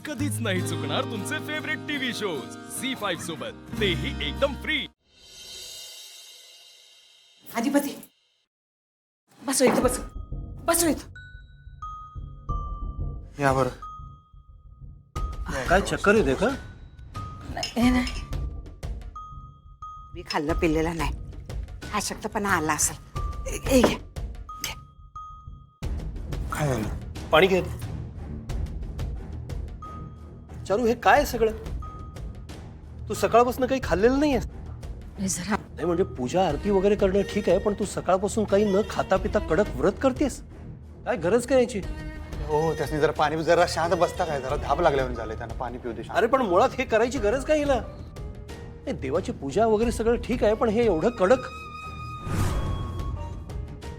कधीच नाही चुकणार तुमचे फेवरेट टीव्ही शोज झी5 सोबत, तेही एकदम फ्री। अधिपती बसो इथं, बसो इथं। या बरं। काय चक्कर येते का? नाही, मी खाल्लं पिल्लेलं नाही, अशक्तपणा आला असेल। घे घे। काय झालं? पाणी घे। चारू हे काय सगळं? तू सकाळपासून काही खाल्लेलं नाहीयेस? मी जरा नाही म्हणजे पूजा आरती वगैरे करणं ठीक आहे, पण तू सकाळपासून काही न खाता पिता कडक व्रत करतेस? काय गरज काय याची? हो, त्यासनी जरा पाणी जरा शांत बसता काय, जरा धाप लागल्यावर झाले, त्यांना पाणी पिऊ दे। अरे पण मुळात हे करायची गरज काय हिला? नाही, देवाची पूजा वगैरे सगळं ठीक आहे, पण हे एवढं कडक?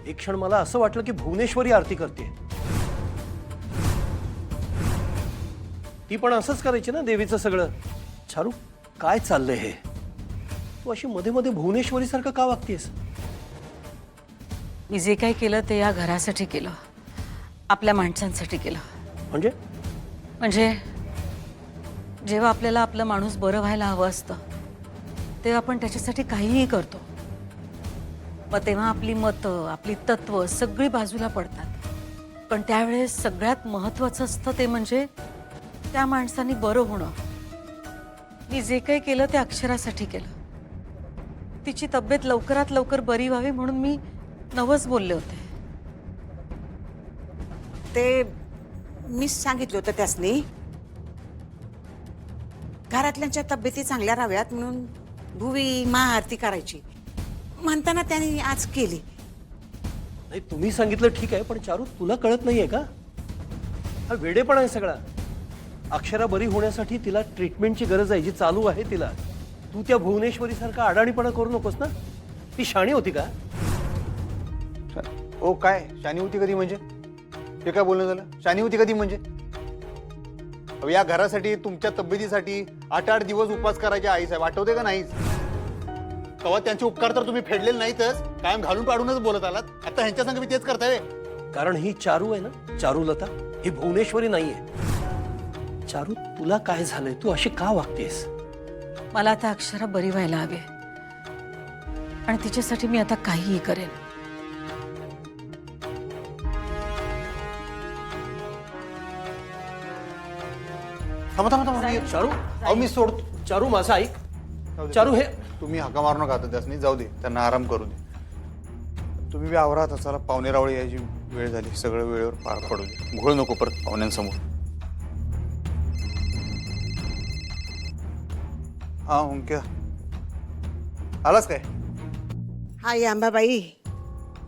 एक क्षण मला असं वाटलं की भुवनेश्वरी आरती करते। ती पण असंच करायची ना देवीचं सगळं? चारू काय चाललंय हे? तू अशी मध्ये मध्ये भुवनेश्वरी सारखं का वागतेस? मी जे काही केलं ते या घरासाठी केलं, आपल्या माणसांसाठी केलं। म्हणजे जेव्हा आपल्याला आपलं माणूस बरं व्हायला हवं असतं तेव्हा आपण त्याच्यासाठी काहीही करतो, मग तेव्हा आपली मतं, आपली तत्व सगळी बाजूला पडतात। पण त्यावेळेस सगळ्यात महत्त्वाचं असतं ते म्हणजे त्या माणसाने बरं होणं। मी जे काही केलं ते अक्षरासाठी केलं, तिची तब्येत लवकरात लवकर बरी व्हावी म्हणून मी नवस बोलले होते। ते मी सांगितलं होतं त्यासनी, घरातल्यांच्या तब्येती चांगल्या राहाव्यात म्हणून भुवी महाआरती करायची म्हणताना त्यांनी आज केली। नाही तुम्ही सांगितलं ठीक आहे, पण चारू तुला कळत नाहीये का? हा वेडेपणा आहे सगळा। अक्षरा बरी होण्यासाठी तिला ट्रीटमेंटची गरज आहे, जी चालू आहे तिला। तू त्या भुवनेश्वरी सारखा अडाणीपणा करू नकोस ना। ती शाणी होती का? ओ काय शानी होती कधी म्हणजे? हे काय बोलणं झालं? शानी होती कधी म्हणजे? अहो, या घरासाठी तुमच्या तब्येतीसाठी 8-8 दिवस उपवास करायचे आई साहेब, आठवते का नाहीच? तेव्हा त्यांचे उपकार तर तुम्ही फेडलेले नाहीतच, कायम घालून पाडूनच बोलत आलात। आता ह्यांच्या संग मी तेच करताय। कारण ही चारू आहे ना, चारुलता, ही भुवनेश्वरी नाहीये। चारू तुला काय झालंय? तू अशी का वागतेस? मला आता अक्षरा बरी व्हायला हवी आणि तिच्यासाठी मी आता काहीही करेन। थांबा चारू अहो मी सोडतो। चारू माझं ऐक। चारू हे तुम्ही हाका मारू नका आता त्यासनी, जाऊ दे, त्यांना आराम करू दे। तुम्ही बी आवरा आता, चला पाहुणे रावळे यायची वेळ झाली, सगळं वेळेवर पार पडू दे, घोळ नको परत पाहुण्यांसमोर। हा ओंक्या आलास काय? हाय अंबाबाई,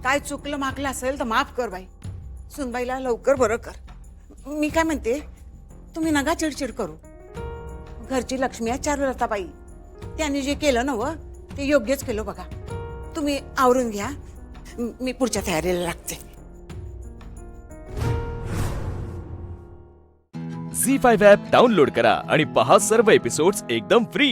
काय चुकलं मागलं असेल तर माफ कर बाई, सुनबाईला लवकर बरं कर। मी काय म्हणते, तुम्ही नका चिडचिड करू, घरची लक्ष्मी आहे चारुलताबाई, त्यांनी जे केलं ना व ते योग्यच केलं बघा। तुम्ही आवरून घ्या, मी पुढच्या तयारीला लागते। झी5 ॲप डाउनलोड करा आणि पहा सर्व एपिसोड्स एकदम फ्री।